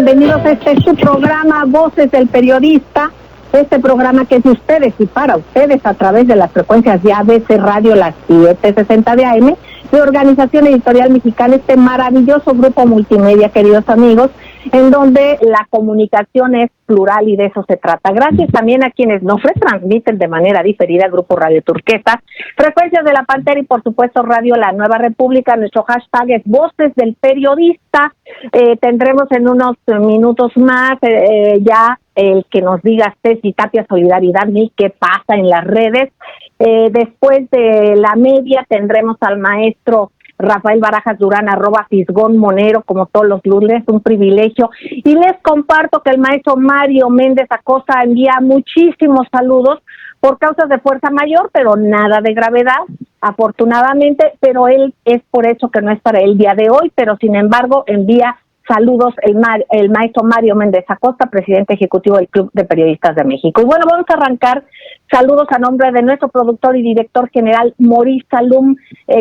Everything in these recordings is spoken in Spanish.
bienvenidos a su programa Voces del Periodista, este programa que es de ustedes y para ustedes a través de las frecuencias de ABC Radio, las 760 de AM, de Organización Editorial Mexicana, este maravilloso grupo multimedia, queridos amigos, en donde la comunicación es plural y de eso se trata. Gracias también a quienes nos retransmiten de manera diferida el Grupo Radio Turquesa, Frecuencias de la Pantera y por supuesto Radio La Nueva República. Nuestro hashtag es Voces del Periodista. Tendremos en unos minutos más ya el que nos diga Ceci Tapia Solidaridad y qué pasa en las redes. Después de la media tendremos al maestro Rafael Barajas Durán, @Fisgón Monero, como todos los lunes, un privilegio. Y les comparto que el maestro Mario Méndez Acosta envía muchísimos saludos por causas de fuerza mayor, pero nada de gravedad, afortunadamente, pero él es por eso que no estará el día de hoy, pero sin embargo envía saludos el maestro Mario Méndez Acosta, presidente ejecutivo del Club de Periodistas de México. Y bueno, vamos a arrancar. Saludos a nombre de nuestro productor y director general, Maurice Salum.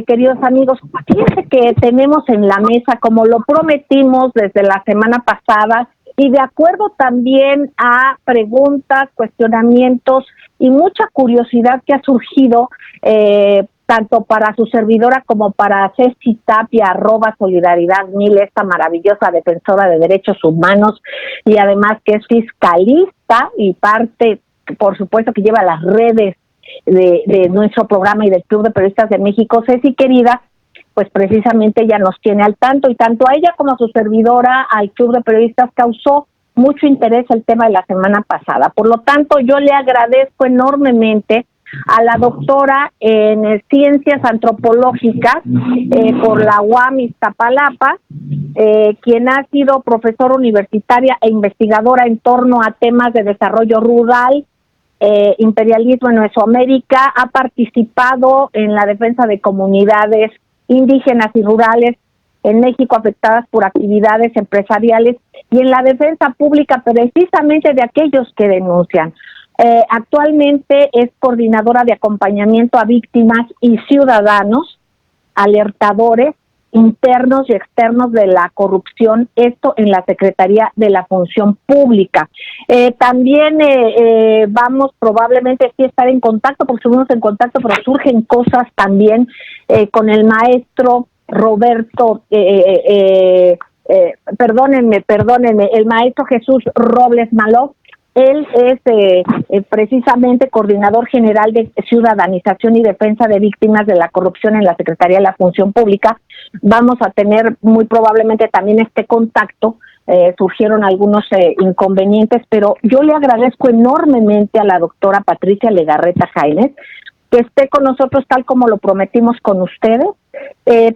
Queridos amigos, fíjense que tenemos en la mesa, como lo prometimos desde la semana pasada, y de acuerdo también a preguntas, cuestionamientos y mucha curiosidad que ha surgido, tanto para su servidora como para Ceci Tapia, @Solidaridad1000, esta maravillosa defensora de derechos humanos y además que es fiscalista y parte, por supuesto, que lleva las redes de nuestro programa y del Club de Periodistas de México. Ceci, querida, pues precisamente ella nos tiene al tanto, y tanto a ella como a su servidora, al Club de Periodistas, causó mucho interés el tema de la semana pasada. Por lo tanto, yo le agradezco enormemente a la doctora en Ciencias Antropológicas por la UAM Iztapalapa, quien ha sido profesora universitaria e investigadora en torno a temas de desarrollo rural, imperialismo en Mesoamérica, ha participado en la defensa de comunidades indígenas y rurales en México afectadas por actividades empresariales y en la defensa pública precisamente de aquellos que denuncian. Actualmente es coordinadora de acompañamiento a víctimas y ciudadanos, alertadores internos y externos de la corrupción, esto en la Secretaría de la Función Pública. También vamos probablemente sí estar en contacto, porque estuvimos en contacto, pero surgen cosas también con el maestro Roberto, perdónenme, el maestro Jesús Robles Maló. Él es precisamente coordinador general de ciudadanización y defensa de víctimas de la corrupción en la Secretaría de la Función Pública. Vamos a tener muy probablemente también este contacto. Surgieron algunos inconvenientes, pero yo le agradezco enormemente a la doctora Patricia Legarreta Jaénes que esté con nosotros tal como lo prometimos con ustedes,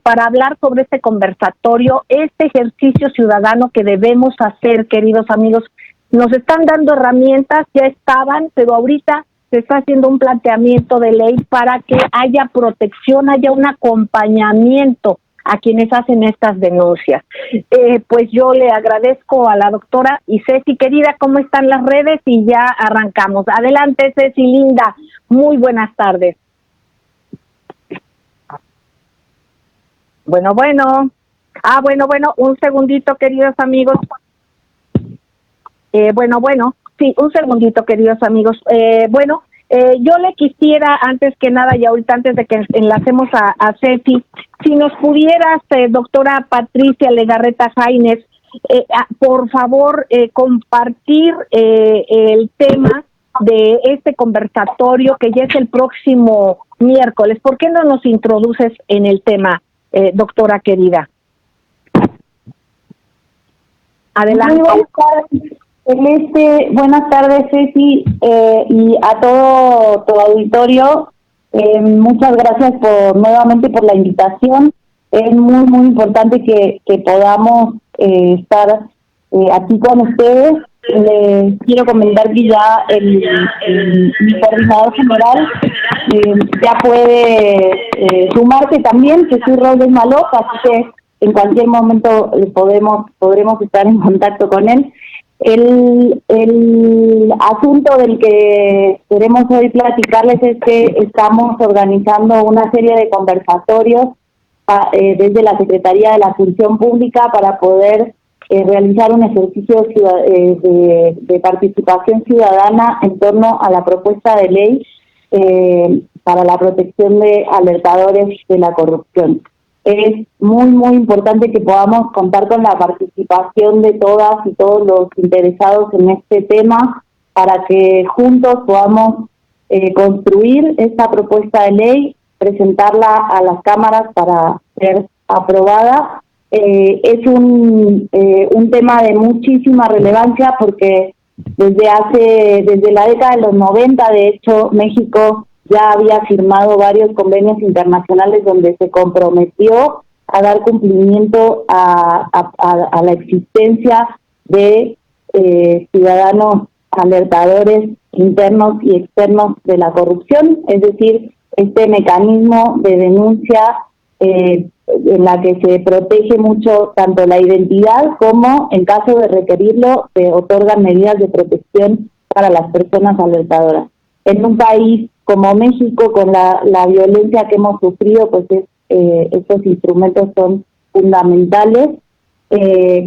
para hablar sobre este conversatorio, este ejercicio ciudadano que debemos hacer, queridos amigos. Nos están dando herramientas, ya estaban, pero ahorita se está haciendo un planteamiento de ley para que haya protección, haya un acompañamiento a quienes hacen estas denuncias. Pues yo le agradezco a la doctora. Y Ceci, querida, ¿cómo están las redes? Y ya arrancamos. Adelante, Ceci, linda. Muy buenas tardes. Bueno. Un segundito, queridos amigos. Sí, un segundito, queridos amigos. Yo le quisiera, antes que nada, y ahorita antes de que enlacemos a Ceci, si nos pudieras, doctora Patricia Legarreta Jaénes, por favor, compartir el tema de este conversatorio que ya es el próximo miércoles. ¿Por qué no nos introduces en el tema, doctora querida? Adelante. Buenas tardes, Ceci, y a todo tu auditorio. Muchas gracias nuevamente por la invitación. Es muy, muy importante que podamos estar aquí con ustedes. Les quiero comentar que ya mi coordinador general ya puede sumarse también, Jesús Robles Maló, así que en cualquier momento podremos estar en contacto con él. El asunto del que queremos hoy platicarles es que estamos organizando una serie de conversatorios desde la Secretaría de la Función Pública para poder realizar un ejercicio de participación ciudadana en torno a la propuesta de ley para la protección de alertadores de la corrupción. Es muy, muy importante que podamos contar con la participación de todas y todos los interesados en este tema para que juntos podamos construir esta propuesta de ley, presentarla a las cámaras para ser aprobada. Es un tema de muchísima relevancia porque desde la década de los 90, de hecho, México ya había firmado varios convenios internacionales donde se comprometió a dar cumplimiento a la existencia de ciudadanos alertadores internos y externos de la corrupción, es decir, este mecanismo de denuncia en la que se protege mucho tanto la identidad como, en caso de requerirlo, se otorgan medidas de protección para las personas alertadoras. En un país como México, con la violencia que hemos sufrido, pues estos instrumentos son fundamentales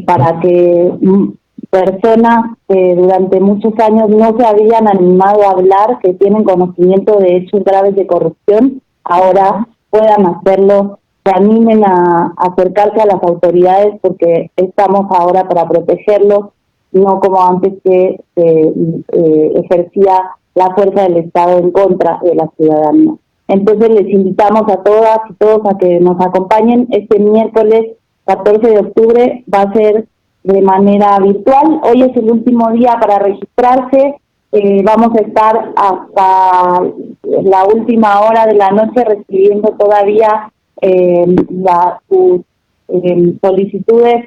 para que personas que durante muchos años no se habían animado a hablar, que tienen conocimiento de hechos graves de corrupción, ahora puedan hacerlo, se animen a acercarse a las autoridades porque estamos ahora para protegerlos, no como antes que se ejercía la fuerza del Estado en contra de la ciudadanía. Entonces les invitamos a todas y todos a que nos acompañen. Este miércoles 14 de octubre va a ser de manera virtual. Hoy es el último día para registrarse. Vamos a estar hasta la última hora de la noche recibiendo todavía sus solicitudes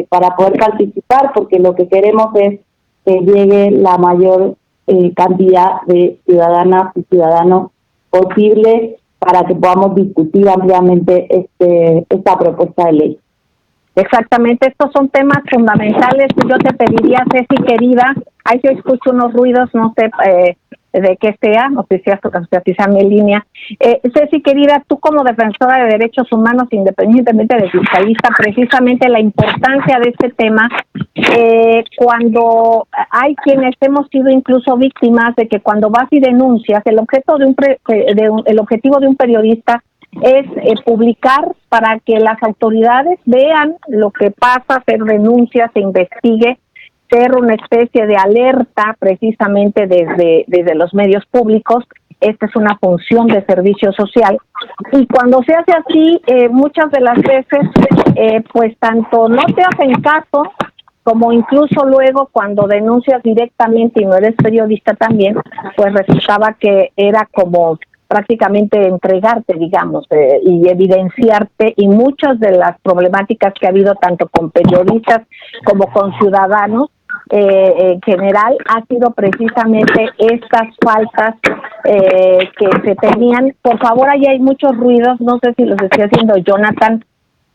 para poder participar, porque lo que queremos es que llegue la mayor cantidad de ciudadanas y ciudadanos posible para que podamos discutir ampliamente esta propuesta de ley. Exactamente, estos son temas fundamentales. Yo te pediría, Ceci, querida, ahí se escucho unos ruidos, no sé de qué sea, no sé si sea mi línea. Ceci, querida, tú como defensora de derechos humanos, independientemente de fiscalista, precisamente la importancia de este tema, cuando hay quienes hemos sido incluso víctimas de que cuando vas y denuncias, el objetivo de un periodista es publicar para que las autoridades vean lo que pasa, hacer denuncias, se investigue, ser una especie de alerta precisamente desde los medios públicos. Esta es una función de servicio social y cuando se hace así, muchas de las veces pues tanto no te hacen caso como incluso luego cuando denuncias directamente y no eres periodista también, pues resultaba que era como prácticamente entregarte, digamos, y evidenciarte, y muchas de las problemáticas que ha habido tanto con periodistas como con ciudadanos en general ha sido precisamente estas faltas que se tenían. Por favor, ahí hay muchos ruidos, no sé si los estoy haciendo Jonathan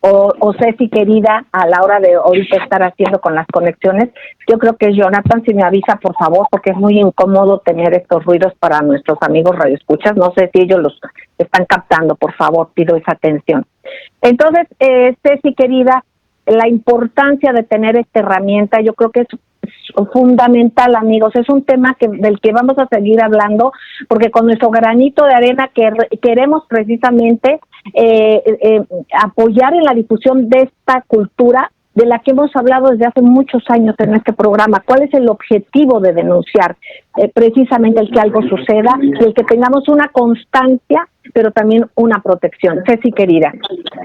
o Ceci, querida, a la hora de ahorita estar haciendo con las conexiones. Yo creo que Jonathan, si me avisa, por favor, porque es muy incómodo tener estos ruidos para nuestros amigos radioescuchas. No sé si ellos los están captando, por favor, pido esa atención. Entonces, Ceci, querida, la importancia de tener esta herramienta, yo creo que es fundamental, amigos. Es un tema del que vamos a seguir hablando, porque con nuestro granito de arena queremos precisamente apoyar en la difusión de esta cultura de la que hemos hablado desde hace muchos años en este programa. ¿Cuál es el objetivo de denunciar? Precisamente el que algo suceda y el que tengamos una constancia, pero también una protección. Ceci, querida,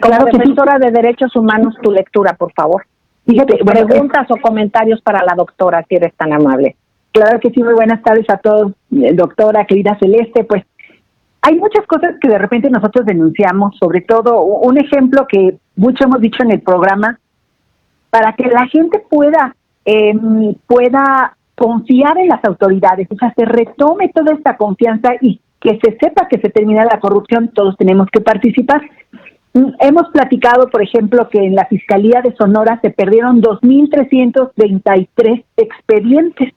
como defensora de derechos humanos, tu lectura, por favor. Fíjate, preguntas o comentarios para la doctora, si eres tan amable. Claro que sí, muy buenas tardes a todos, doctora, querida Celeste. Pues hay muchas cosas que de repente nosotros denunciamos, sobre todo un ejemplo que mucho hemos dicho en el programa, para que la gente pueda confiar en las autoridades, o sea, se retome toda esta confianza y que se sepa que se termina la corrupción, todos tenemos que participar. Hemos platicado, por ejemplo, que en la Fiscalía de Sonora se perdieron 2,333 expedientes.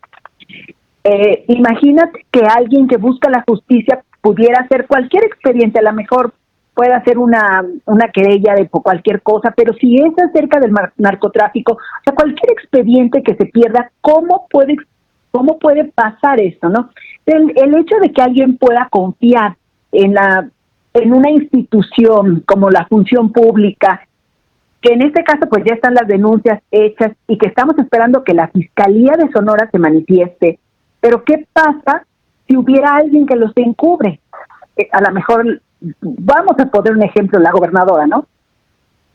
Imagínate que alguien que busca la justicia pudiera hacer cualquier expediente, a lo mejor puede hacer una querella de cualquier cosa, pero si es acerca del narcotráfico, o sea, cualquier expediente que se pierda, ¿cómo puede pasar esto, no? El hecho de que alguien pueda confiar en una institución como la función pública, que en este caso pues ya están las denuncias hechas y que estamos esperando que la Fiscalía de Sonora se manifieste, pero ¿qué pasa si hubiera alguien que los encubre? A lo mejor, vamos a poner un ejemplo, la gobernadora, ¿no?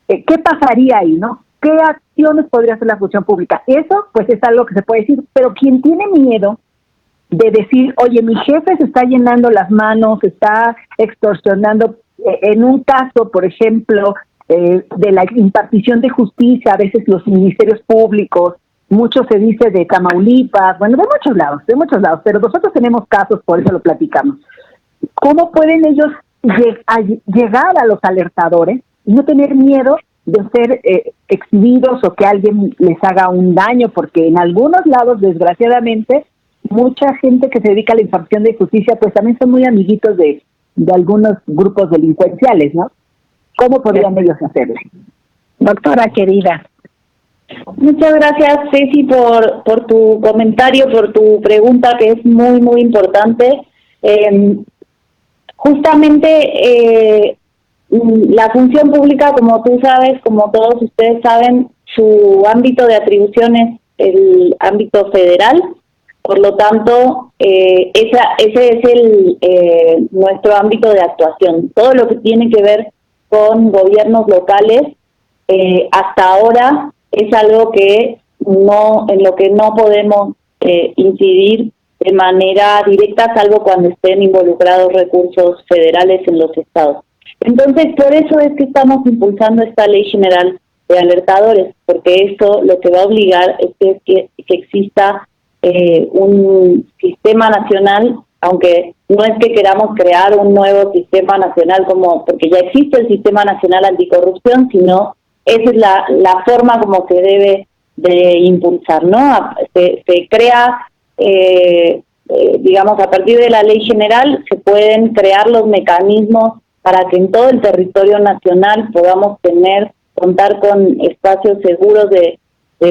¿Qué pasaría ahí, no? ¿Qué acciones podría hacer la función pública? Eso, pues, es algo que se puede decir, pero quien tiene miedo de decir, oye, mi jefe se está llenando las manos, está extorsionando, en un caso, por ejemplo, de la impartición de justicia, a veces los ministerios públicos, mucho se dice de Tamaulipas, bueno, de muchos lados, pero nosotros tenemos casos, por eso lo platicamos. ¿Cómo pueden ellos llegar a los alertadores y no tener miedo de ser exhibidos o que alguien les haga un daño? Porque en algunos lados, desgraciadamente, mucha gente que se dedica a la impartición de justicia, pues también son muy amiguitos de algunos grupos delincuenciales, ¿no? ¿Cómo podrían ellos hacerlo? Doctora querida. Muchas gracias, Ceci, por tu comentario, por tu pregunta, que es muy, muy importante. Justamente la función pública, como tú sabes, como todos ustedes saben, su ámbito de atribución es el ámbito federal. Por lo tanto, ese es nuestro ámbito de actuación. Todo lo que tiene que ver con gobiernos locales, hasta ahora es algo en lo que no podemos incidir de manera directa, salvo cuando estén involucrados recursos federales en los estados. Entonces, por eso es que estamos impulsando esta ley general de alertadores, porque eso lo que va a obligar es que exista un sistema nacional, aunque no es que queramos crear un nuevo sistema nacional porque ya existe el Sistema Nacional Anticorrupción, sino esa es la forma como se debe de impulsar, ¿no? Se crea, digamos, a partir de la ley general se pueden crear los mecanismos para que en todo el territorio nacional podamos contar con espacios seguros de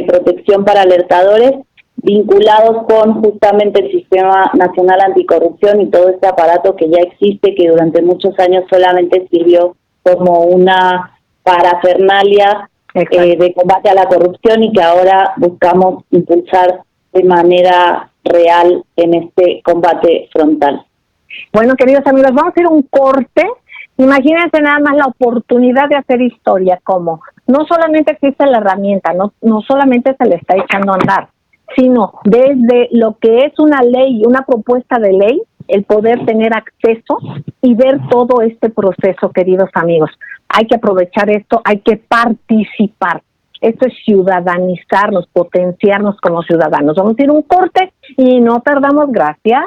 protección para alertadores, vinculados con justamente el Sistema Nacional Anticorrupción y todo este aparato que ya existe, que durante muchos años solamente sirvió como una parafernalia de combate a la corrupción y que ahora buscamos impulsar de manera real en este combate frontal. Bueno, queridos amigos, vamos a ir a un corte. Imagínense nada más la oportunidad de hacer historia, como no solamente existe la herramienta, no solamente se le está echando a andar, sino desde lo que es una ley, una propuesta de ley, el poder tener acceso y ver todo este proceso, queridos amigos. Hay que aprovechar esto, hay que participar. Esto es ciudadanizarnos, potenciarnos como ciudadanos. Vamos a ir a un corte y no tardamos. Gracias.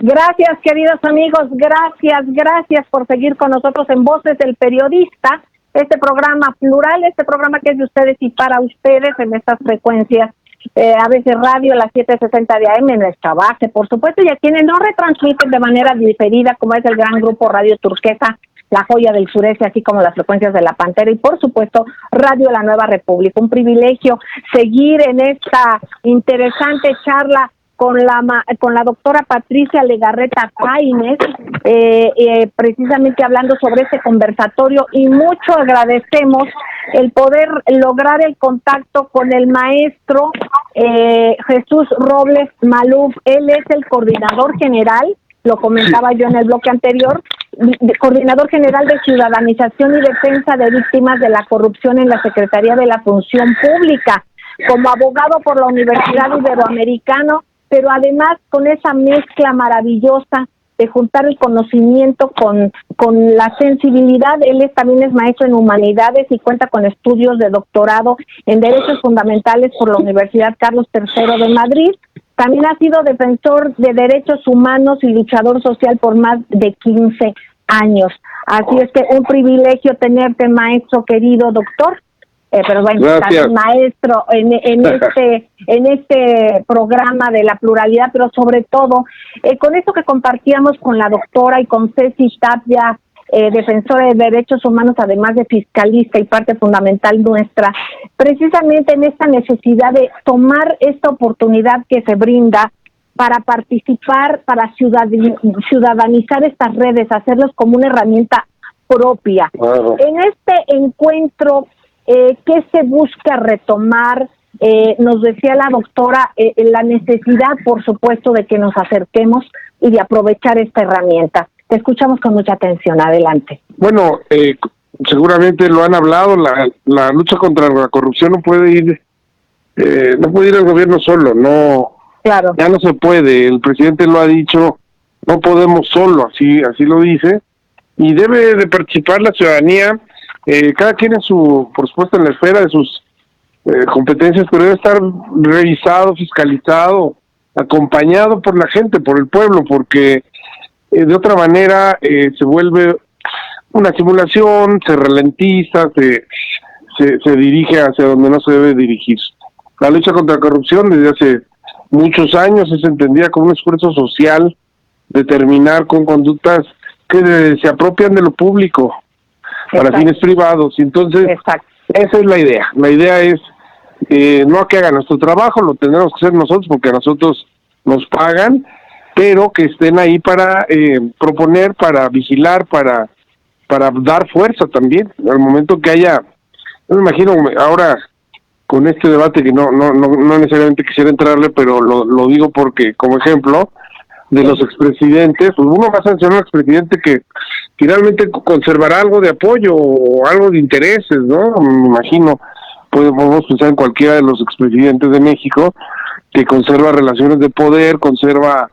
Gracias, queridos amigos, gracias por seguir con nosotros en Voces del Periodista, este programa plural, este programa que es de ustedes y para ustedes en estas frecuencias, ABC Radio, las 760 de AM, en nuestra base, por supuesto, y a quienes no retransmiten de manera diferida, como es el gran grupo Radio Turquesa, La Joya del Sureste, así como las frecuencias de La Pantera y, por supuesto, Radio La Nueva República. Un privilegio seguir en esta interesante charla con la doctora Patricia Legarreta Paines, precisamente hablando sobre este conversatorio, y mucho agradecemos el poder lograr el contacto con el maestro Jesús Robles Maluf. Él es el coordinador general, lo comentaba yo en el bloque anterior, coordinador general de Ciudadanización y Defensa de Víctimas de la Corrupción en la Secretaría de la Función Pública, como abogado por la Universidad Iberoamericana, pero además con esa mezcla maravillosa de juntar el conocimiento con la sensibilidad. Él también es maestro en humanidades y cuenta con estudios de doctorado en Derechos Fundamentales por la Universidad Carlos III de Madrid. También ha sido defensor de derechos humanos y luchador social por más de 15 años. Así es que un privilegio tenerte, maestro querido doctor. Pero bueno, gracias, maestro, en este programa de la pluralidad, pero sobre todo, con esto que compartíamos con la doctora y con Ceci Tapia, defensora de derechos humanos, además de fiscalista y parte fundamental nuestra, precisamente en esta necesidad de tomar esta oportunidad que se brinda para participar, para ciudadanizar estas redes, hacerlos como una herramienta propia. Claro. En este encuentro, ¿qué se busca retomar? Nos decía la doctora, la necesidad, por supuesto, de que nos acerquemos y de aprovechar esta herramienta. Te escuchamos con mucha atención, adelante. Bueno, seguramente lo han hablado, la lucha contra la corrupción no puede ir el gobierno solo, no. Claro. Ya no se puede, el presidente lo ha dicho, no podemos solo, así lo dice, y debe de participar la ciudadanía, cada quien por supuesto en la esfera de sus competencias, pero debe estar revisado, fiscalizado, acompañado por la gente, por el pueblo, porque de otra manera se vuelve una simulación, se ralentiza, se dirige hacia donde no se debe dirigir. La lucha contra la corrupción desde hace muchos años es entendida como un esfuerzo social de terminar con conductas que se apropian de lo público para fines privados. Entonces, esa es la idea. La idea es no que hagan nuestro trabajo, lo tendremos que hacer nosotros porque a nosotros nos pagan, pero que estén ahí para proponer, para vigilar, para dar fuerza también. Al momento que haya, yo me imagino ahora con este debate que no necesariamente quisiera entrarle, pero lo digo porque como ejemplo de los expresidentes, pues uno va a sancionar a un expresidente que finalmente conservará algo de apoyo o algo de intereses, ¿no? Me imagino, podemos pensar en cualquiera de los expresidentes de México que conserva relaciones de poder, conserva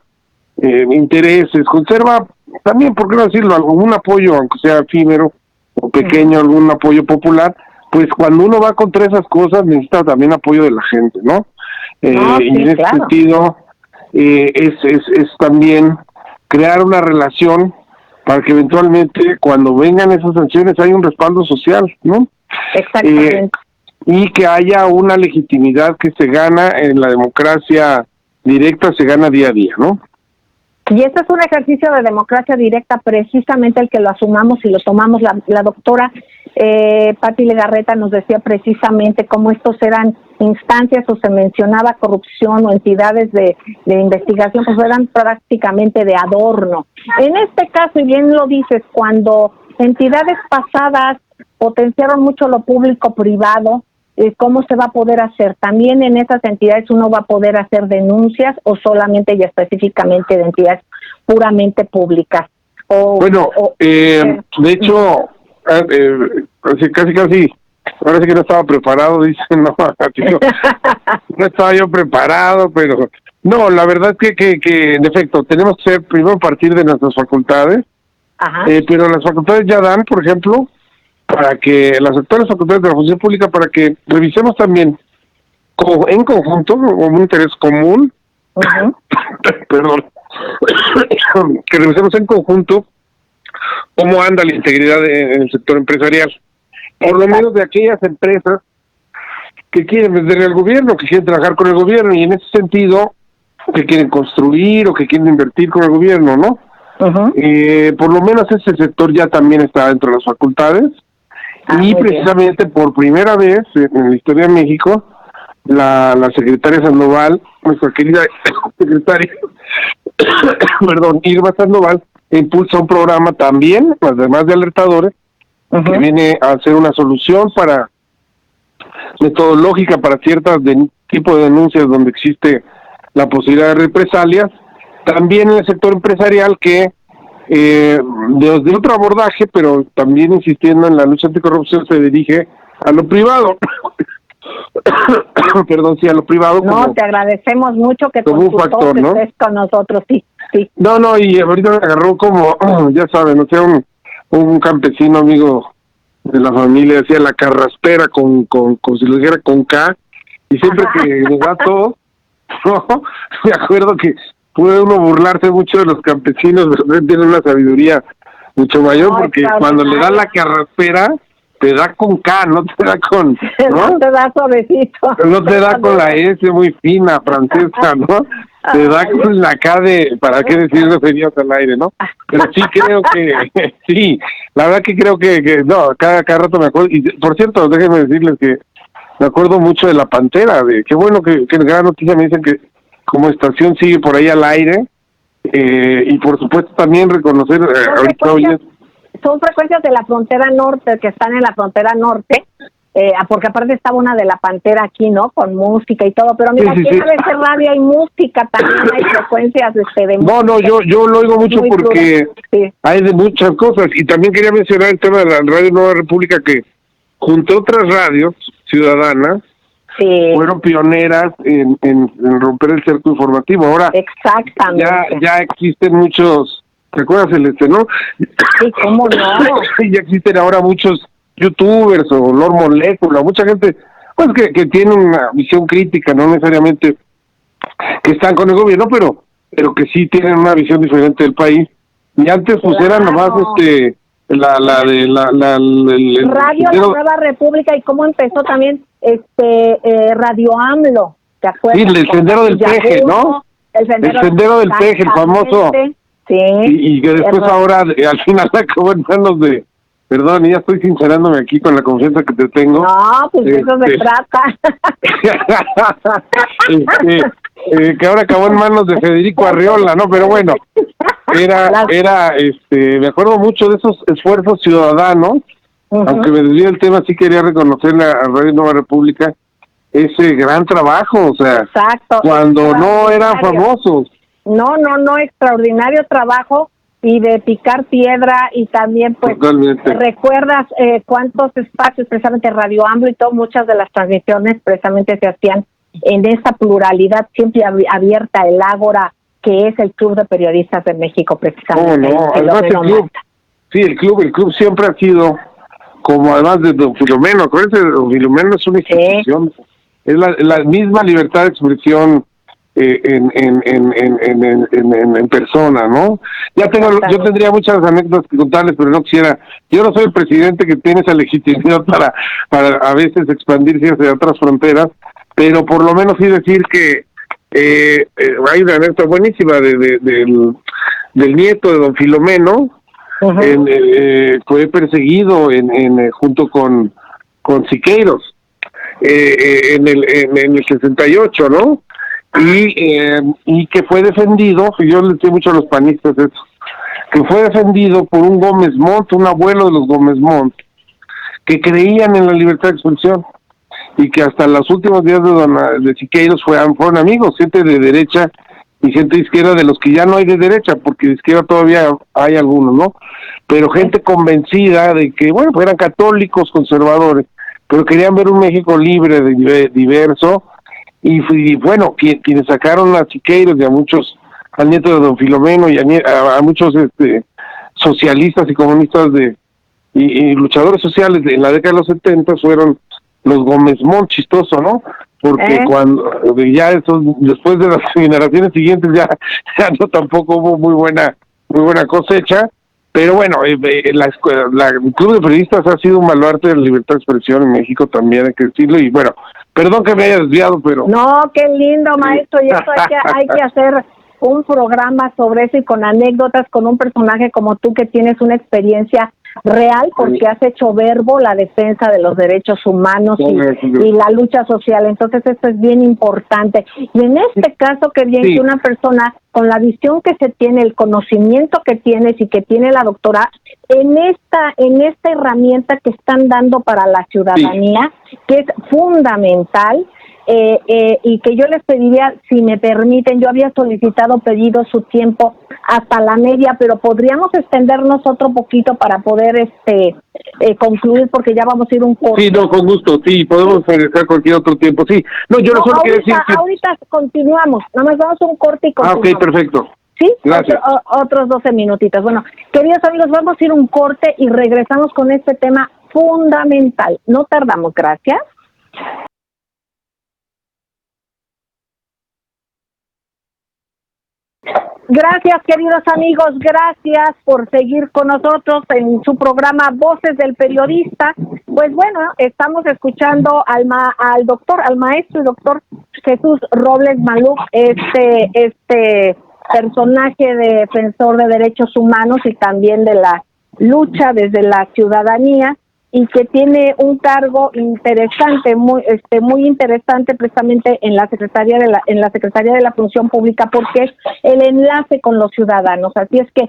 intereses, conserva también, ¿por qué no decirlo?, algún apoyo, aunque sea efímero o pequeño, algún apoyo popular. Pues cuando uno va contra esas cosas necesita también apoyo de la gente, ¿no? Y en ese sentido es también crear una relación para que eventualmente cuando vengan esas sanciones haya un respaldo social, ¿no? Exactamente. Y que haya una legitimidad que se gana en la democracia directa, se gana día a día, ¿no? Y este es un ejercicio de democracia directa, precisamente el que lo asumamos y lo tomamos. La doctora Pati Legarreta nos decía precisamente cómo estos eran instancias o se mencionaba corrupción o entidades de investigación, pues eran prácticamente de adorno. En este caso, y bien lo dices, cuando entidades pasadas potenciaron mucho lo público-privado, ¿cómo se va a poder hacer? ¿También en esas entidades uno va a poder hacer denuncias o solamente y específicamente de entidades puramente públicas? De hecho, casi, ahora sí que no estaba preparado, dicen, no estaba yo preparado, pero no, la verdad que en efecto, tenemos que ser primero partir de nuestras facultades, pero las facultades ya dan, por ejemplo, para que las actuales facultades de la función pública, para que revisemos también en conjunto, como un interés común, perdón, que revisemos en conjunto cómo anda la integridad en el sector empresarial, por lo menos de aquellas empresas que quieren venderle al gobierno, que quieren trabajar con el gobierno, y en ese sentido, que quieren construir o que quieren invertir con el gobierno, ¿no? Por lo menos ese sector ya también está dentro de las facultades, y precisamente por primera vez en la historia de México, la secretaria Sandoval, nuestra querida secretaria, Irma Sandoval, impulsa un programa también, además de alertadores, que viene a hacer una solución metodológica para ciertas tipo de denuncias donde existe la posibilidad de represalias, también en el sector empresarial que de otro abordaje, pero también insistiendo en la lucha anticorrupción, se dirige a lo privado. Perdón, sí, a lo privado. No, te agradecemos mucho que como un factor, ¿no? Estés con nosotros, sí. No, y ahorita me agarró como, ya saben, o sea, un campesino amigo de la familia, decía la carraspera con si lo dijera con K, y siempre que nos da todo, ¿no? Me acuerdo que puede uno burlarse mucho de los campesinos, pero tienen una sabiduría mucho mayor, porque cuando le da la carraspera, te da con K, no te da con, ¿no? No te da suavecito. No te da con la S muy fina, francesa, ¿no? Te da con la K de, ¿para qué decir referidos al aire, no? Pero sí creo que, sí, la verdad que creo que no, cada rato me acuerdo, y por cierto, déjenme decirles que me acuerdo mucho de La Pantera, de qué bueno que gran noticia me dicen que como estación sigue por ahí al aire, y por supuesto también reconocer, ahorita hoy son frecuencias de la frontera norte, que están en la frontera norte, porque aparte estaba una de La Pantera aquí, ¿no? Con música y todo, pero mira, aquí en ABC Radio hay música, también hay frecuencias de música. No, yo lo oigo mucho porque hay de muchas cosas, y también quería mencionar el tema de la Radio Nueva República, que junto a otras radios ciudadanas, fueron pioneras en romper el cerco informativo. Ahora, exactamente, ya existen muchos, ¿te acuerdas, Celeste, no? Sí, ¿cómo no? Ya existen ahora muchos youtubers o Lord Molecula, mucha gente pues que tiene una visión crítica, no necesariamente que están con el gobierno, pero que sí tienen una visión diferente del país. Y antes pues era nomás Radio La Nueva República, y cómo empezó también Radio AMLO, ¿te acuerdas? Sí, el Sendero del Peje, ¿no? El Sendero del Peje, el famoso. Sí. Y que después ahora al final acabó en manos de... Perdón, ya estoy sincerándome aquí con la confianza que te tengo. No, pues eso se trata. Que ahora acabó en manos de Federico Arriola, ¿no? Pero bueno, me acuerdo mucho de esos esfuerzos ciudadanos, aunque me desvíe el tema, sí quería reconocerle a Radio Nueva República ese gran trabajo, o sea, exacto, cuando no eran famosos. No, extraordinario trabajo, y de picar piedra, y también pues totalmente. ¿Recuerdas cuántos espacios, precisamente Radio AMLO y todo, muchas de las transmisiones precisamente se hacían en esa pluralidad siempre abierta, el Ágora, que es el Club de Periodistas de México, precisamente? Además el club siempre ha sido, como además de Don Filomeno, acuérdense, Don Filomeno es una institución, es la misma libertad de expresión en persona, ¿no? Yo tendría muchas anécdotas que contarles, pero no quisiera. Yo no soy el presidente que tiene esa legitimidad para a veces expandirse hacia otras fronteras, pero por lo menos sí decir que hay una anécdota buenísima del nieto de Don Filomeno. Fue perseguido junto con Siqueiros en el 68, ¿no? Y que fue defendido, yo le digo mucho a los panistas eso, que fue defendido por un Gómez Montt, un abuelo de los Gómez Montt, que creían en la libertad de expresión, y que hasta los últimos días de Siqueiros fueron amigos, gente de derecha y gente de izquierda, de los que ya no hay de derecha, porque de izquierda todavía hay algunos, ¿no? Pero gente convencida de que, bueno, pues eran católicos, conservadores, pero querían ver un México libre, diverso. Y bueno, quienes sacaron a Siqueiros y a muchos, al nieto de Don Filomeno y a muchos socialistas y comunistas y luchadores sociales en la década de los 70 fueron los Gómez Montt, chistoso, ¿no? Porque cuando ya después de las generaciones siguientes ya no tampoco hubo muy buena cosecha, pero bueno, el Club de Periodistas ha sido un baluarte de la libertad de expresión en México también, hay que decirlo, y bueno, perdón que me haya desviado, pero... No, qué lindo, maestro, y eso hay que hacer un programa sobre eso, y con anécdotas, con un personaje como tú que tienes una experiencia real, porque has hecho verbo la defensa de los derechos humanos y la lucha social. Entonces esto es bien importante, y en este caso que bien que una persona con la visión que se tiene, el conocimiento que tienes y que tiene la doctora en esta herramienta que están dando para la ciudadanía, que es fundamental. Y que yo les pediría, si me permiten, yo había pedido su tiempo hasta la media, pero podríamos extendernos otro poquito para poder concluir, porque ya vamos a ir un poco. Sí, no, con gusto, sí, podemos regresar cualquier otro tiempo, sí. No, yo no solo quiero decir que... Ahorita continuamos, nada más vamos a un corte y continuamos. Ok, perfecto. Sí, gracias. Otros 12 minutitos. Bueno, queridos amigos, vamos a ir un corte y regresamos con este tema fundamental. No tardamos, gracias. Gracias, queridos amigos, gracias por seguir con nosotros en su programa Voces del Periodista. Pues bueno, estamos escuchando al maestro y doctor Jesús Robles Maluf, este personaje defensor de derechos humanos y también de la lucha desde la ciudadanía, y que tiene un cargo interesante, muy interesante, precisamente en la Secretaría de la Función Pública, porque es el enlace con los ciudadanos. Así es que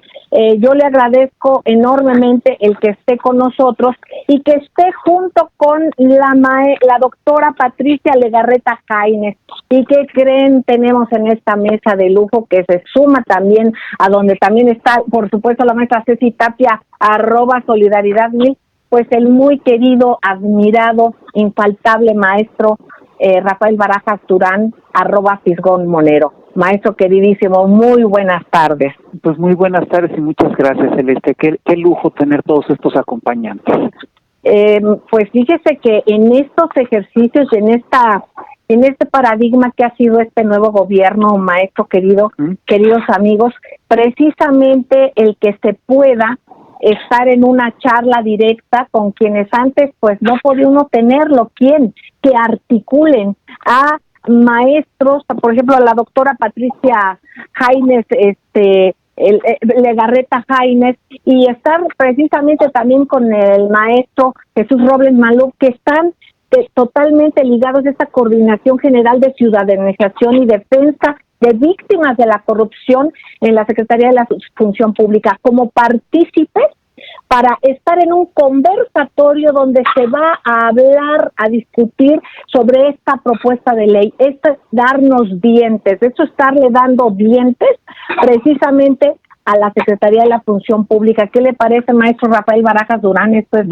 yo le agradezco enormemente el que esté con nosotros y que esté junto con la doctora Patricia Legarreta Jaines. ¿Y qué creen? Tenemos en esta mesa de lujo que se suma también a donde también está, por supuesto, la maestra Ceci Tapia, @Solidaridad1000, pues el muy querido, admirado, infaltable maestro Rafael Barajas Durán, @Fisgón Monero. Maestro queridísimo, muy buenas tardes. Pues muy buenas tardes y muchas gracias, Celeste. Qué lujo tener todos estos acompañantes. Pues fíjese que en estos ejercicios, en este paradigma que ha sido este nuevo gobierno, maestro querido, queridos amigos, precisamente el que se pueda estar en una charla directa con quienes antes pues no podía uno tenerlo, que articulen a maestros, por ejemplo a la doctora Patricia Jaines, Legarreta Jaines, y estar precisamente también con el maestro Jesús Robles Maluf, que están totalmente ligados a esta Coordinación General de Ciudadanización y Defensa de Víctimas de la Corrupción en la Secretaría de la Función Pública, como partícipes para estar en un conversatorio donde se va a hablar, a discutir sobre esta propuesta de ley. Esto es darnos dientes, esto es estarle dando dientes precisamente a la Secretaría de la Función Pública. ¿Qué le parece, maestro Rafael Barajas Durán? Esto es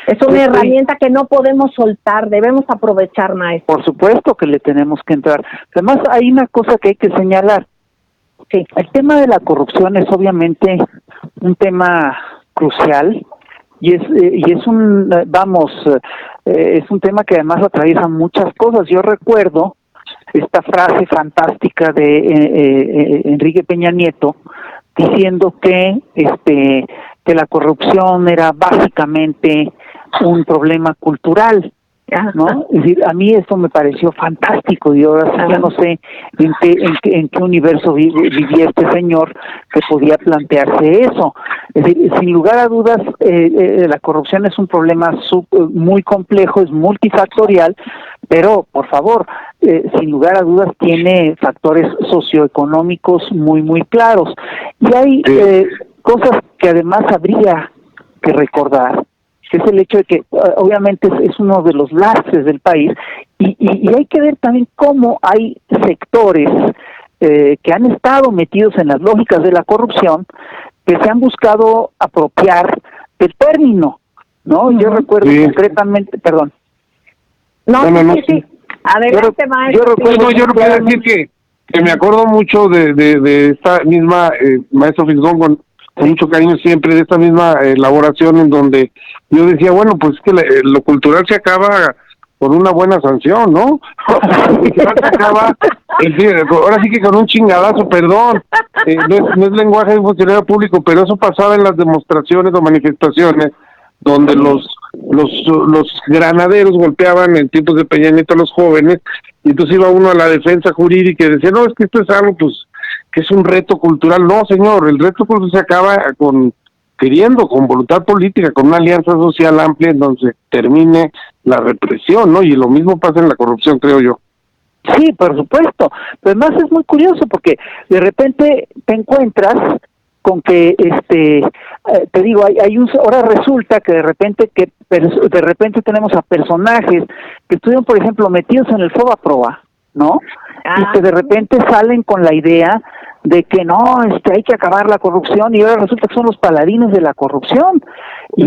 es una herramienta que no podemos soltar, debemos aprovechar, maestro. Por supuesto que le tenemos que entrar. Además, hay una cosa que hay que señalar. Sí, el tema de la corrupción es obviamente un tema crucial y es un tema que además atraviesa muchas cosas. Yo recuerdo esta frase fantástica de Enrique Peña Nieto diciendo que la corrupción era básicamente un problema cultural, ¿no? Es decir, a mí esto me pareció fantástico y ahora sí ya no sé en qué universo vivía este señor que podía plantearse eso. Es decir, sin lugar a dudas, la corrupción es un problema muy complejo, es multifactorial, pero, por favor, sin lugar a dudas tiene factores socioeconómicos muy, muy claros. Y hay cosas que además habría que recordar, que es el hecho de que obviamente es uno de los lastres del país, y hay que ver también cómo hay sectores que han estado metidos en las lógicas de la corrupción, que se han buscado apropiar del término, ¿no? Yo recuerdo concretamente, perdón. Sí. Adelante, maestro. Yo recuerdo decir que me acuerdo mucho de esta misma, maestro Fisgón, con mucho cariño siempre, de esta misma elaboración en donde yo decía, bueno, pues es que lo cultural se acaba con una buena sanción, ¿no? Se acaba, ahora sí que con un chingadazo, perdón, no es lenguaje de funcionario público, pero eso pasaba en las demostraciones o manifestaciones donde los granaderos golpeaban en tiempos de Peña Nieto a los jóvenes, y entonces iba uno a la defensa jurídica y decía, no, es que esto es algo, pues, que es un reto cultural. No, señor, el reto cultural se acaba con voluntad política, con una alianza social amplia en donde se termine la represión, ¿no? Y lo mismo pasa en la corrupción, creo yo. Sí, por supuesto, pero además es muy curioso porque de repente te encuentras con que te digo, ahora resulta que de repente tenemos a personajes que estuvieron, por ejemplo, metidos en el Fobaproa, ¿no? Y que de repente salen con la idea de que no, hay que acabar la corrupción, y ahora resulta que son los paladines de la corrupción. Y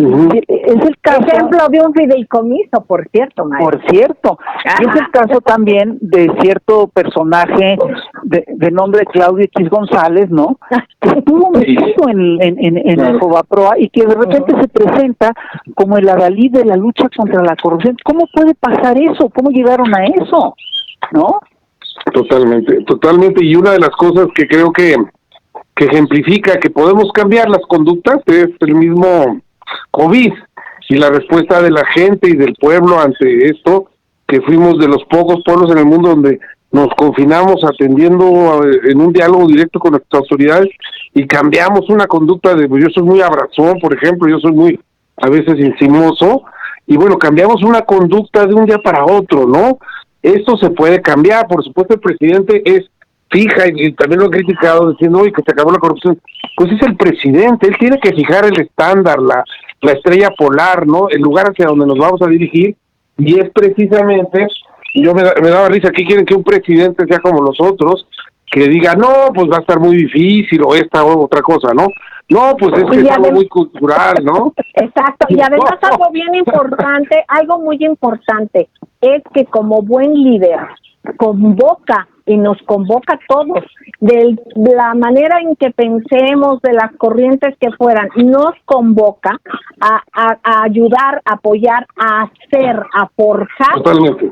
es el caso, ejemplo de un fideicomiso, por cierto, maestro. Por cierto, y es el caso también de cierto personaje de nombre Claudio X González, ¿no? Que estuvo metido en el Fobaproa y que de repente se presenta como el adalid de la lucha contra la corrupción. ¿Cómo puede pasar eso? ¿Cómo llegaron a eso? ¿No? Totalmente, y una de las cosas que creo que ejemplifica que podemos cambiar las conductas es el mismo COVID. y la respuesta de la gente y del pueblo ante esto, que fuimos de los pocos pueblos en el mundo donde nos confinamos atendiendo en un diálogo directo con nuestras autoridades y cambiamos una conducta de, yo soy muy abrazón, por ejemplo, yo soy muy a veces encimoso, y bueno, cambiamos una conducta de un día para otro, ¿no? Esto se puede cambiar, por supuesto el presidente es fija, y también lo he criticado diciendo, oye, que se acabó la corrupción, pues es el presidente, él tiene que fijar el estándar, la estrella polar, ¿no? El lugar hacia donde nos vamos a dirigir, y es precisamente, yo me daba risa, aquí quieren que un presidente sea como los otros, que diga, no, pues va a estar muy difícil, o esta o otra cosa, ¿no? No, pues es que es algo muy cultural, ¿no? Exacto, y además algo bien importante, algo muy importante, es que como buen líder convoca y nos convoca a todos, de la manera en que pensemos, de las corrientes que fueran, nos convoca a ayudar, a apoyar, a hacer, a forjar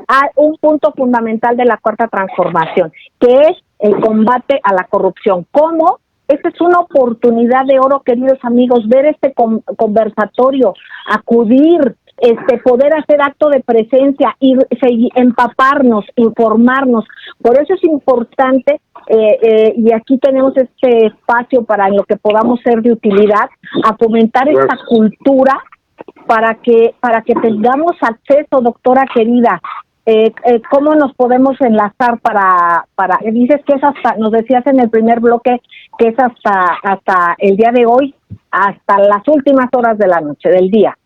a un punto fundamental de la Cuarta Transformación, que es el combate a la corrupción. ¿Cómo? Esta es una oportunidad de oro, queridos amigos, ver este conversatorio, acudir, poder hacer acto de presencia, ir, empaparnos, informarnos. Por eso es importante, y aquí tenemos este espacio para en lo que podamos ser de utilidad, a fomentar esta cultura para que tengamos acceso, doctora querida. ¿Cómo nos podemos enlazar para dices que es hasta, nos decías en el primer bloque que es hasta el día de hoy, hasta las últimas horas de la noche, del día?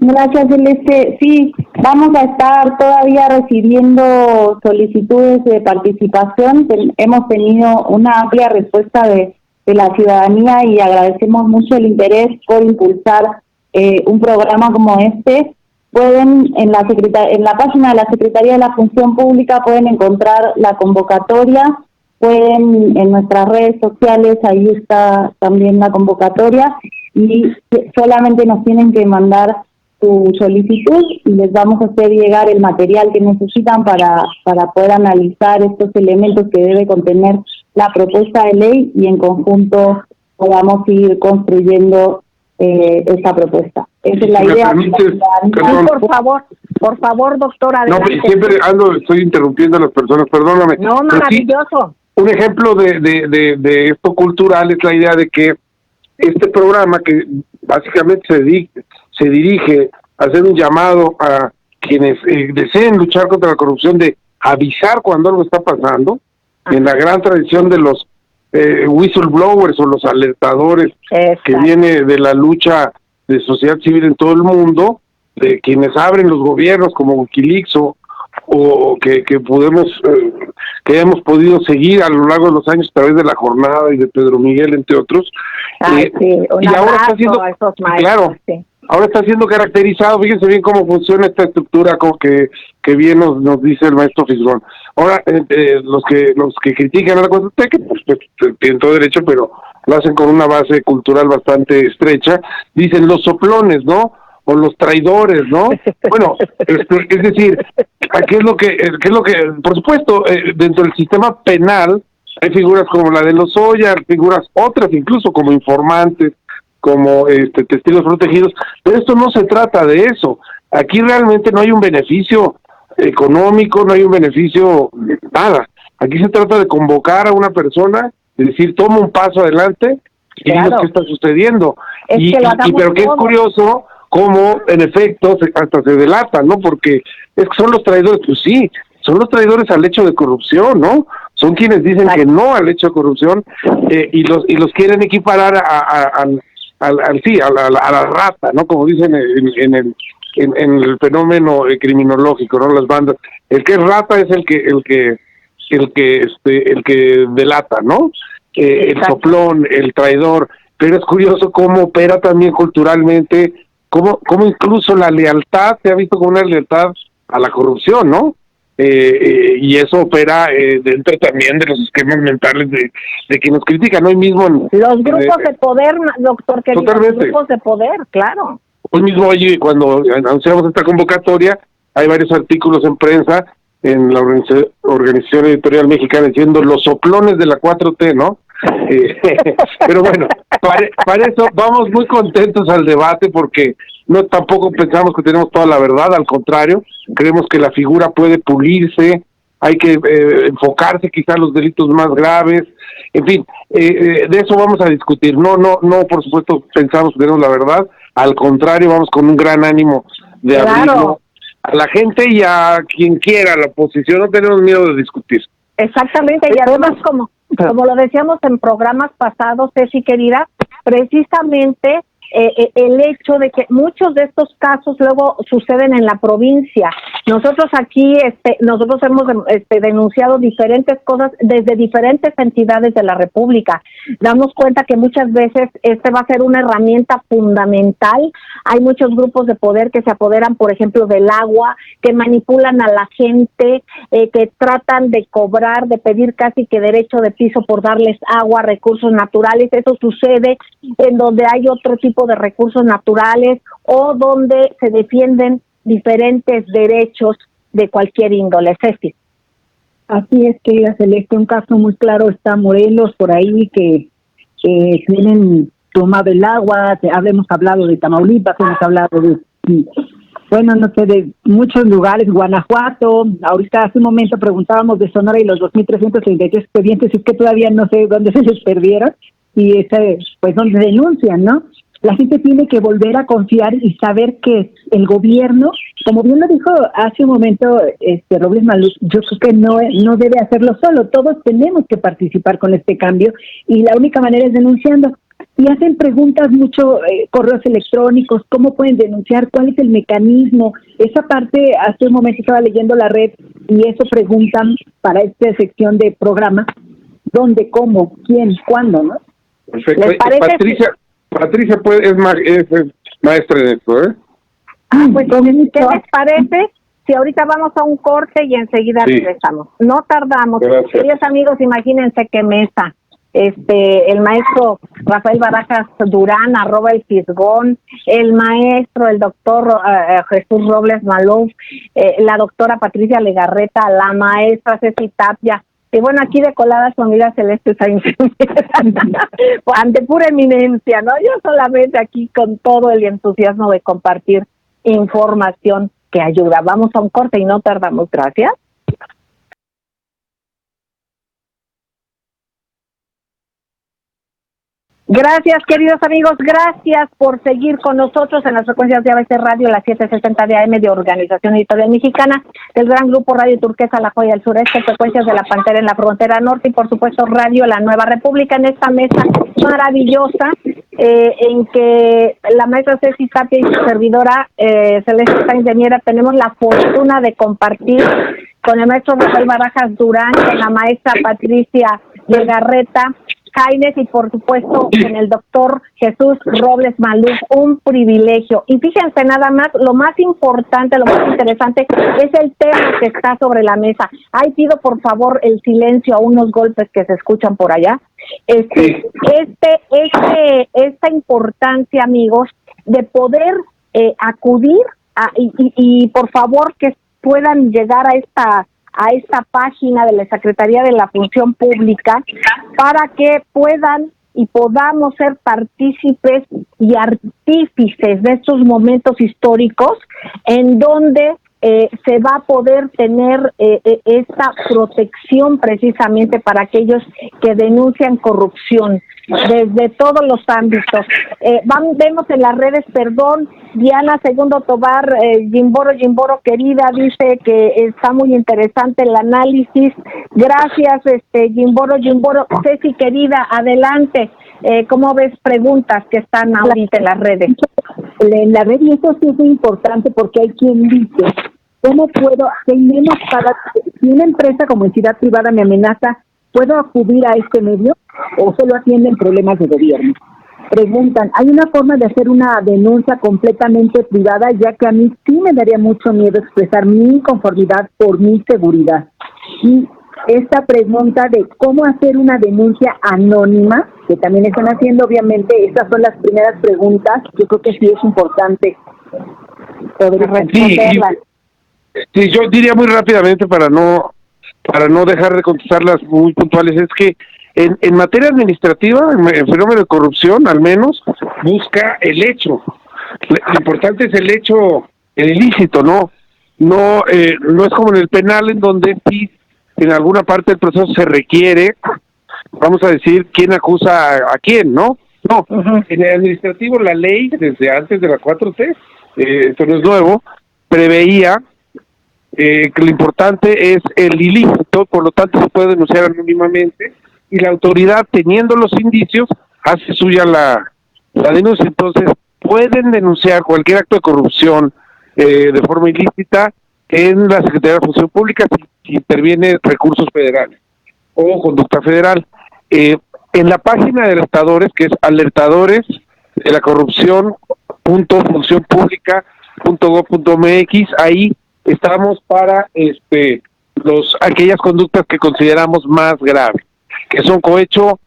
Gracias, Celeste. Sí, vamos a estar todavía recibiendo solicitudes de participación. Hemos tenido una amplia respuesta de la ciudadanía y agradecemos mucho el interés por impulsar un programa como este. Pueden en la página de la Secretaría de la Función Pública pueden encontrar la convocatoria, pueden en nuestras redes sociales, ahí está también la convocatoria, y solamente nos tienen que mandar su solicitud y les vamos a hacer llegar el material que necesitan para poder analizar estos elementos que debe contener la propuesta de ley y en conjunto podamos ir construyendo esta propuesta. Esa es la idea. Por favor, doctora. No, siempre estoy interrumpiendo a las personas, perdóname. No, maravilloso. Sí, un ejemplo de esto cultural es la idea de que este programa, que básicamente se dirige a hacer un llamado a quienes deseen luchar contra la corrupción, de avisar cuando algo está pasando, en la gran tradición de los whistleblowers o los alertadores. Exacto. Que viene de la lucha de sociedad civil en todo el mundo, de quienes abren los gobiernos como Wikileaks o que hemos podido seguir a lo largo de los años a través de La Jornada y de Pedro Miguel, entre otros. Sí, y ahora está siendo, claro, sí. Ahora está siendo caracterizado, fíjense bien cómo funciona esta estructura como que bien nos dice el maestro Fisgón. Ahora, los que critican a la Constitución, que pues, tienen todo derecho, pero lo hacen con una base cultural bastante estrecha, dicen los soplones, ¿no? O los traidores, ¿no? Bueno, es decir, ¿qué es lo que, por supuesto, dentro del sistema penal hay figuras como la de Lozoya, figuras otras incluso como informantes, como testigos protegidos, pero esto no se trata de eso. Aquí realmente no hay un beneficio económico, no hay un beneficio nada. Aquí se trata de convocar a una persona, de decir, toma un paso adelante y diga qué está sucediendo. Pero que es curioso cómo en efecto hasta se delata, ¿no? Porque es que son los traidores, pues sí, son los traidores al hecho de corrupción, ¿no? Son quienes dicen que no al hecho de corrupción y los quieren equiparar a la rata, ¿no? Como dicen en el fenómeno criminológico, ¿no? Las bandas, el que es rata es el que delata, ¿no? El soplón, el traidor. Pero es curioso cómo opera también culturalmente, cómo incluso la lealtad se ha visto como una lealtad a la corrupción, ¿no? Y eso opera dentro también de los esquemas mentales de quien nos critica, ¿no? Hoy mismo los grupos de poder, doctor, querido, los grupos de poder, claro. Hoy mismo, cuando anunciamos esta convocatoria, hay varios artículos en prensa en la Organización Editorial Mexicana diciendo los soplones de la 4T, ¿no? Pero bueno, para eso vamos muy contentos al debate porque no tampoco pensamos que tenemos toda la verdad, al contrario, creemos que la figura puede pulirse, hay que enfocarse quizás en los delitos más graves, en fin, de eso vamos a discutir. No, por supuesto pensamos que tenemos la verdad, al contrario, vamos con un gran ánimo de abrirlo a la gente y a quien quiera, a la oposición, no tenemos miedo de discutir. Exactamente, y además como lo decíamos en programas pasados, Ceci querida, precisamente el hecho de que muchos de estos casos luego suceden en la provincia. Nosotros aquí, nosotros hemos denunciado diferentes cosas desde diferentes entidades de la República. Damos cuenta que muchas veces va a ser una herramienta fundamental. Hay muchos grupos de poder que se apoderan, por ejemplo, del agua, que manipulan a la gente, que tratan de cobrar, de pedir casi que derecho de piso por darles agua, recursos naturales. Eso sucede en donde hay otro tipo de recursos naturales o donde se defienden diferentes derechos de cualquier índole. Ceci. Así es, querida Celeste, un caso muy claro está Morelos, por ahí que tienen tomado el agua. Hemos hablado de Tamaulipas, hemos hablado de, de muchos lugares, Guanajuato. Ahorita hace un momento preguntábamos de Sonora y los 2.333 expedientes, es que todavía no sé dónde se les perdieron y pues donde denuncian, ¿no? La gente tiene que volver a confiar y saber que el gobierno, como bien lo dijo hace un momento Robles Maluf, yo creo que no debe hacerlo solo, todos tenemos que participar con este cambio y la única manera es denunciando. Y hacen preguntas mucho, correos electrónicos, ¿cómo pueden denunciar? ¿Cuál es el mecanismo? Esa parte, hace un momento estaba leyendo la red y eso preguntan para esta sección de programa, ¿dónde, cómo, quién, cuándo, no? Perfecto. Patricia es maestra en esto, ¿eh? Pues, ¿qué les parece si ahorita vamos a un corte y enseguida regresamos? No tardamos. Gracias. Queridos amigos, imagínense qué mesa. El maestro Rafael Barajas Durán, @el Fisgón, el maestro, el doctor Jesús Robles Maluf, la doctora Patricia Legarreta, la maestra Ceci Tapia. Y bueno, aquí de colada su amiga Celeste Sainz, ante pura eminencia, ¿no? Yo solamente aquí con todo el entusiasmo de compartir información que ayuda. Vamos a un corte y no tardamos. Gracias. Gracias, queridos amigos, gracias por seguir con nosotros en las frecuencias de ABC Radio, las 760 de AM de Organización Editorial Mexicana, del gran grupo Radio Turquesa, La Joya del Sureste, frecuencias de La Pantera en la Frontera Norte y por supuesto Radio La Nueva República, en esta mesa maravillosa en que la maestra Ceci Tapia y su servidora Celeste Sainz de Miera tenemos la fortuna de compartir con el maestro Rafael Barajas Durán, con la maestra Patricia Legarreta Jaines y por supuesto con el doctor Jesús Robles Maluf, un privilegio. Y fíjense nada más, lo más importante, lo más interesante es el tema que está sobre la mesa. Ay, pido por favor el silencio a unos golpes que se escuchan por allá. Esta importancia, amigos, de poder acudir y por favor que puedan llegar a esta página de la Secretaría de la Función Pública para que puedan y podamos ser partícipes y artífices de estos momentos históricos en donde se va a poder tener esta protección precisamente para aquellos que denuncian corrupción desde todos los ámbitos. Vemos en las redes, Diana Segundo Tobar, Jimboro querida, dice que está muy interesante el análisis. Gracias, Jimboro. Ceci querida, adelante. ¿Cómo ves preguntas que están ahorita en las redes? En la red, y eso sí es muy importante porque hay quien dice, ¿cómo puedo, si una empresa como entidad privada me amenaza, ¿puedo acudir a este medio o solo atienden problemas de gobierno? Preguntan, ¿hay una forma de hacer una denuncia completamente privada? Ya que a mí sí me daría mucho miedo expresar mi inconformidad por mi seguridad. Y esta pregunta de cómo hacer una denuncia anónima, que también están haciendo, obviamente, estas son las primeras preguntas, yo creo que sí es importante poder responderlas. Sí, yo diría muy rápidamente para no dejar de contestarlas muy puntuales, es que en materia administrativa, el fenómeno de corrupción, al menos, busca el hecho. Lo importante es el hecho, el ilícito, ¿no? No es como en el penal, en donde sí, en alguna parte del proceso se requiere, vamos a decir, quién acusa a quién, ¿no? No, en el administrativo la ley, desde antes de la 4T, esto no es nuevo, preveía que lo importante es el ilícito, por lo tanto se puede denunciar anónimamente, y la autoridad, teniendo los indicios, hace suya la denuncia. Entonces, pueden denunciar cualquier acto de corrupción de forma ilícita en la Secretaría de Función Pública si interviene recursos federales o conducta federal. En la página de alertadores, que es alertadores de la corrupción.funcionpublica.gov.mx, ahí estamos para aquellas conductas que consideramos más graves, que son cohecho,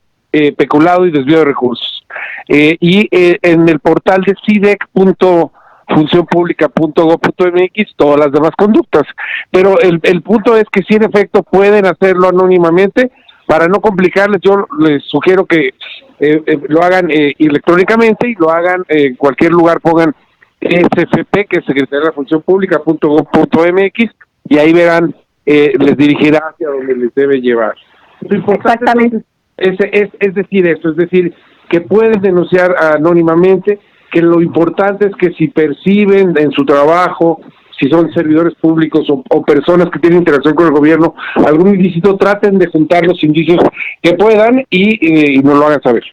peculado y desvío de recursos. En el portal de CIDEC.funcionpublica.gov.mx todas las demás conductas. Pero el punto es que sí, en efecto, pueden hacerlo anónimamente. Para no complicarles, yo les sugiero que lo hagan electrónicamente y lo hagan en cualquier lugar, pongan SFP, que es Secretaría de la Función Pública.gov.mx, y ahí verán, les dirigirá hacia donde les debe llevar. Exactamente. Es decir, eso, es decir, que pueden denunciar anónimamente, que lo importante es que si perciben en su trabajo, si son servidores públicos o personas que tienen interacción con el gobierno, algún ilícito, traten de juntar los indicios que puedan y nos lo hagan saber.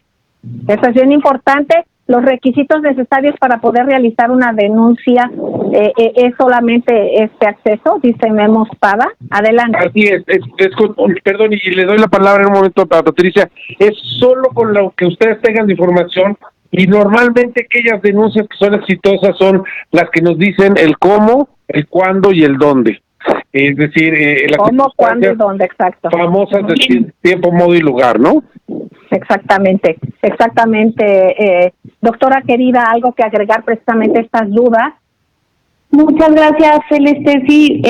Eso es bien importante. Los requisitos necesarios para poder realizar una denuncia es solamente este acceso, dice Memo Espada. Adelante. Así es perdón, y le doy la palabra en un momento a Patricia, es solo con lo que ustedes tengan de información, y normalmente aquellas denuncias que son exitosas son las que nos dicen el cómo, el cuándo y el dónde. Es decir, cómo, cuándo y dónde, exacto. Famosas de tiempo, modo y lugar, ¿no? Exactamente. Doctora querida, ¿algo que agregar precisamente a estas dudas? Muchas gracias, Celeste. Sí,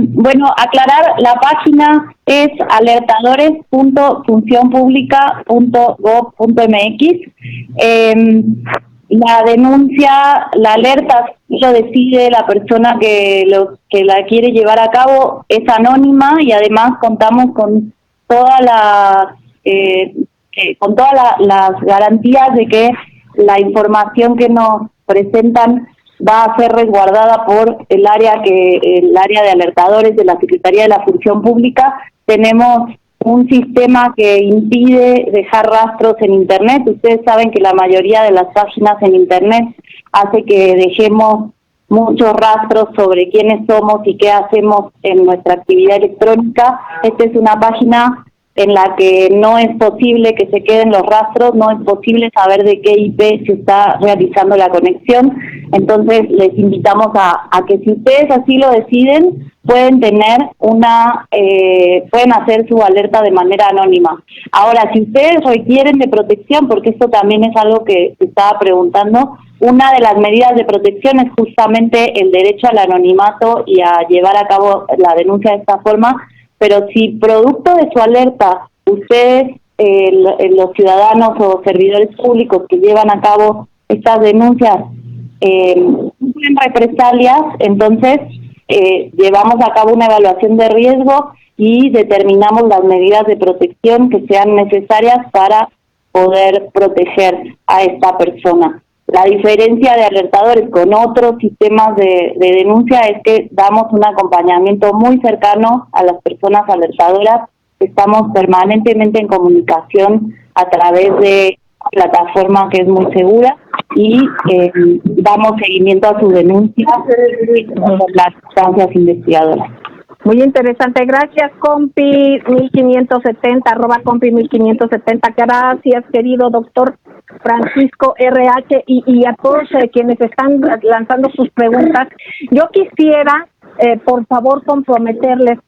bueno, aclarar, la página es alertadores.funcionpublica.gov.mx. La denuncia, la alerta, lo decide la persona que la quiere llevar a cabo, es anónima, y además contamos con todas las garantías de que la información que nos presentan va a ser resguardada por el área de alertadores de la Secretaría de la Función Pública. Tenemos un sistema que impide dejar rastros en Internet. Ustedes saben que la mayoría de las páginas en Internet hace que dejemos muchos rastros sobre quiénes somos y qué hacemos en nuestra actividad electrónica. Esta es una página en la que no es posible que se queden los rastros, no es posible saber de qué IP se está realizando la conexión. Entonces les invitamos a que, si ustedes así lo deciden, pueden hacer su alerta de manera anónima. Ahora, si ustedes requieren de protección, porque esto también es algo que se estaba preguntando, una de las medidas de protección es justamente el derecho al anonimato y a llevar a cabo la denuncia de esta forma. Pero si producto de su alerta, ustedes, los ciudadanos o servidores públicos que llevan a cabo estas denuncias, sufren represalias, entonces llevamos a cabo una evaluación de riesgo y determinamos las medidas de protección que sean necesarias para poder proteger a esta persona. La diferencia de alertadores con otros sistemas de denuncia es que damos un acompañamiento muy cercano a las personas alertadoras. Estamos permanentemente en comunicación a través de plataforma que es muy segura, y damos seguimiento a sus denuncias por las instancias investigadoras. Muy interesante, gracias, compi 1570, @compi 1570. Gracias, querido doctor Francisco RH, y a todos quienes están lanzando sus preguntas. Yo quisiera, por favor, comprometerles,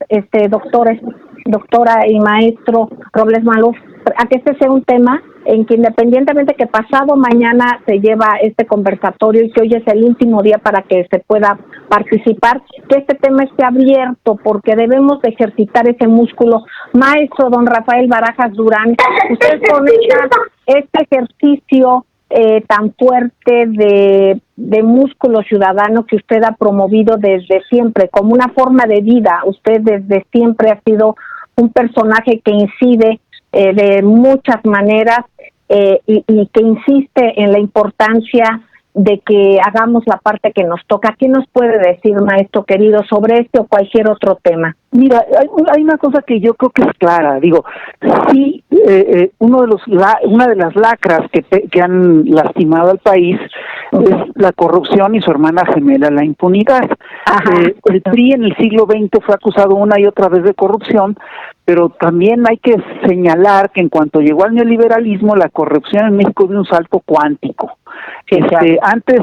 doctora y maestro Robles Maluf, a que este sea un tema en que, independientemente que pasado mañana se lleva este conversatorio y que hoy es el último día para que se pueda participar, que este tema esté abierto, porque debemos de ejercitar ese músculo. Maestro don Rafael Barajas Durán, usted con este ejercicio tan fuerte de músculo ciudadano que usted ha promovido desde siempre, como una forma de vida. Usted desde siempre ha sido un personaje que incide de muchas maneras y que insiste en la importancia de que hagamos la parte que nos toca. ¿Qué nos puede decir, maestro querido, sobre este o cualquier otro tema? Mira, hay una cosa que yo creo que es clara. Digo, sí, una de las lacras que han lastimado al país es la corrupción y su hermana gemela, la impunidad. El PRI en el siglo XX fue acusado una y otra vez de corrupción, pero también hay que señalar que en cuanto llegó al neoliberalismo, la corrupción en México dio un salto cuántico. Antes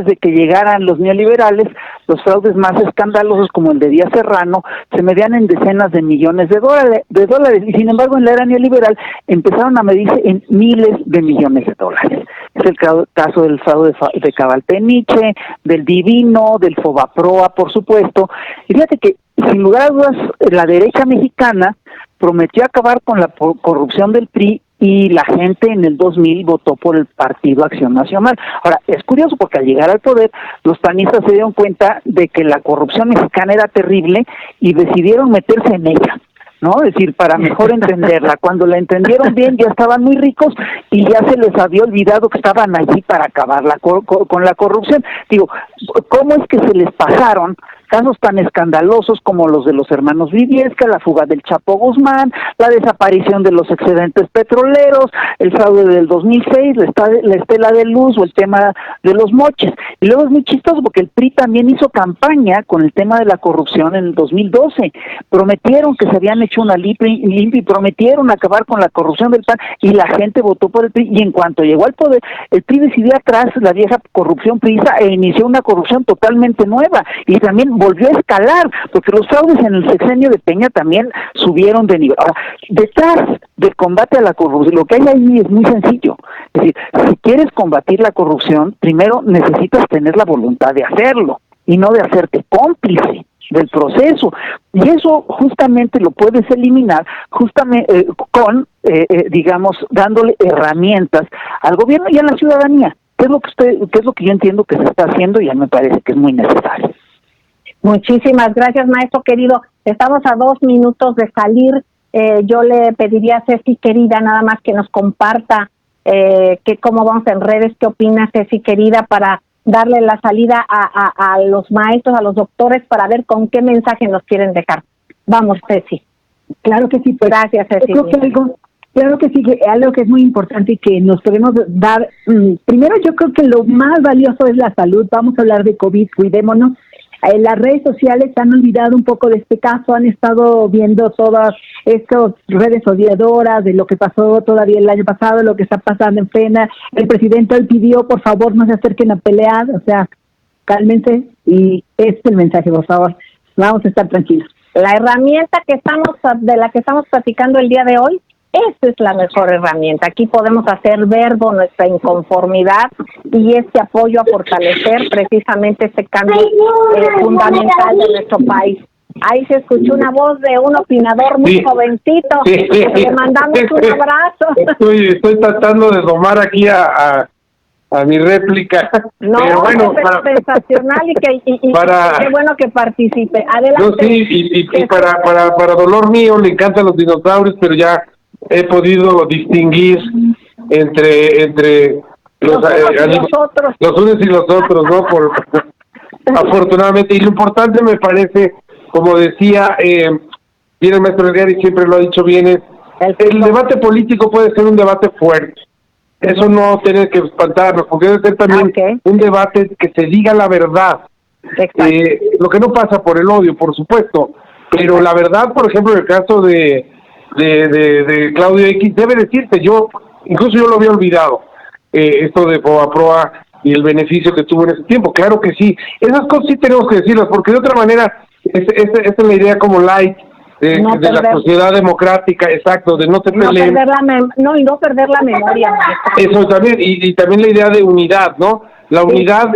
de que llegaran los neoliberales, los fraudes más escandalosos como el de Díaz Serrano se medían en decenas de millones de dólares, y sin embargo en la era neoliberal empezaron a medirse en miles de millones de dólares. Es el caso del fraude de Cavalpeniche, del Divino, del Fobaproa, por supuesto. Y fíjate que sin lugar a dudas la derecha mexicana prometió acabar con la corrupción del PRI, y la gente en el 2000 votó por el Partido Acción Nacional. Ahora, es curioso porque al llegar al poder, los panistas se dieron cuenta de que la corrupción mexicana era terrible y decidieron meterse en ella, ¿no? Es decir, para mejor entenderla. Cuando la entendieron bien, ya estaban muy ricos y ya se les había olvidado que estaban allí para acabar con la corrupción. Digo, ¿cómo es que se les pasaron casos tan escandalosos como los de los hermanos Viviesca, la fuga del Chapo Guzmán, la desaparición de los excedentes petroleros, el fraude del 2006, la estela de luz o el tema de los moches? Y luego es muy chistoso porque el PRI también hizo campaña con el tema de la corrupción en el 2012. Prometieron que se habían hecho una limpia y prometieron acabar con la corrupción del PAN, y la gente votó por el PRI, y en cuanto llegó al poder, el PRI decidió atrás la vieja corrupción priista e inició una corrupción totalmente nueva, y también volvió a escalar, porque los fraudes en el sexenio de Peña también subieron de nivel. Ahora, detrás del combate a la corrupción, lo que hay ahí es muy sencillo. Es decir, si quieres combatir la corrupción, primero necesitas tener la voluntad de hacerlo, y no de hacerte cómplice del proceso. Y eso justamente lo puedes eliminar justamente digamos, dándole herramientas al gobierno y a la ciudadanía. ¿Qué es lo que yo entiendo que se está haciendo? Y a mí me parece que es muy necesario. Muchísimas gracias, maestro querido. Estamos a 2 minutos de salir. Yo le pediría a Ceci querida nada más que nos comparta cómo vamos en redes, qué opina Ceci querida, para darle la salida a los maestros, a los doctores, para ver con qué mensaje nos quieren dejar. Vamos, Ceci. Claro que sí. Pues, gracias, Ceci. Claro que sí, algo que es muy importante y que nos podemos dar. Primero, yo creo que lo más valioso es la salud. Vamos a hablar de COVID, cuidémonos. Las redes sociales han olvidado un poco de este caso, han estado viendo todas estas redes odiadoras de lo que pasó todavía el año pasado, lo que está pasando en Pena. El presidente hoy pidió, por favor, no se acerquen a pelear, o sea, cálmense, y este es el mensaje, por favor, vamos a estar tranquilos. La herramienta de la que estamos platicando el día de hoy, esa es la mejor herramienta. Aquí podemos hacer verbo nuestra inconformidad y este apoyo a fortalecer precisamente este cambio fundamental de nuestro país. Ahí se escuchó una voz de un opinador muy jovencito. Le mandamos un abrazo. Estoy tratando de domar aquí a mi réplica. No, pero bueno, sensacional y qué bueno que participe. Adelante. No, sí, y para dolor mío le encantan los dinosaurios, pero ya he podido distinguir entre los unos y los otros, ¿no? Afortunadamente, y lo importante me parece, como decía bien el maestro Elguera, y siempre lo ha dicho bien, es el debate político puede ser un debate fuerte. Eso no tiene que espantarnos, porque debe ser también un debate que se diga la verdad. Lo que no pasa por el odio, por supuesto, pero la verdad, por ejemplo, en el caso de Claudio X, debe decirse, incluso yo lo había olvidado, esto de Fobaproa y el beneficio que tuvo en ese tiempo. Claro que sí, esas cosas sí tenemos que decirlas, porque de otra manera, esa es la idea como light de la sociedad democrática, exacto, de no te peleen. No perder la memoria. Eso también, y también la idea de unidad, ¿no? La unidad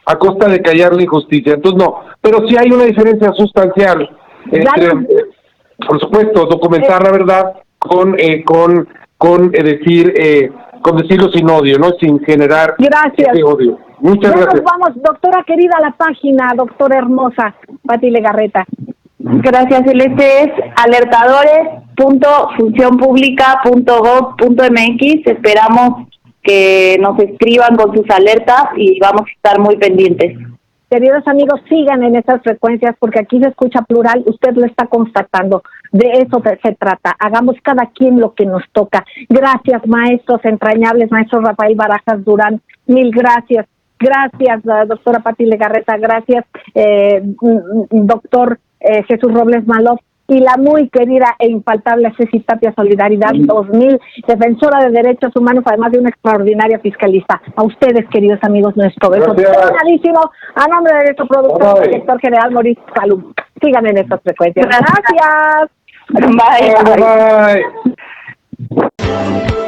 a costa de callar la injusticia. Entonces no, pero sí hay una diferencia sustancial entre, por supuesto, documentar la verdad con decir con decirlo sin odio, ¿no? Sin generar ese odio. Muchas gracias. Nos vamos, doctora querida, a la página, doctora hermosa, Pati Legarreta. Gracias, Celeste. Es alertadores.funcionpublica.gov.mx. Esperamos que nos escriban con sus alertas y vamos a estar muy pendientes. Queridos amigos, sigan en esas frecuencias porque aquí se escucha plural, usted lo está constatando. De eso se trata. Hagamos cada quien lo que nos toca. Gracias, maestros entrañables, maestro Rafael Barajas Durán. Mil gracias. Gracias, doctora Pati Legarreta. Gracias, doctor Jesús Robles Malov. Y la muy querida e infaltable Ceci Tapia Solidaridad 2000, defensora de derechos humanos, además de una extraordinaria fiscalista. A ustedes, queridos amigos, nuestro beso personalísimo a nombre de nuestro productor, director general Mauricio Calum. Sigan en estas frecuencias. Gracias. Bye. Bye.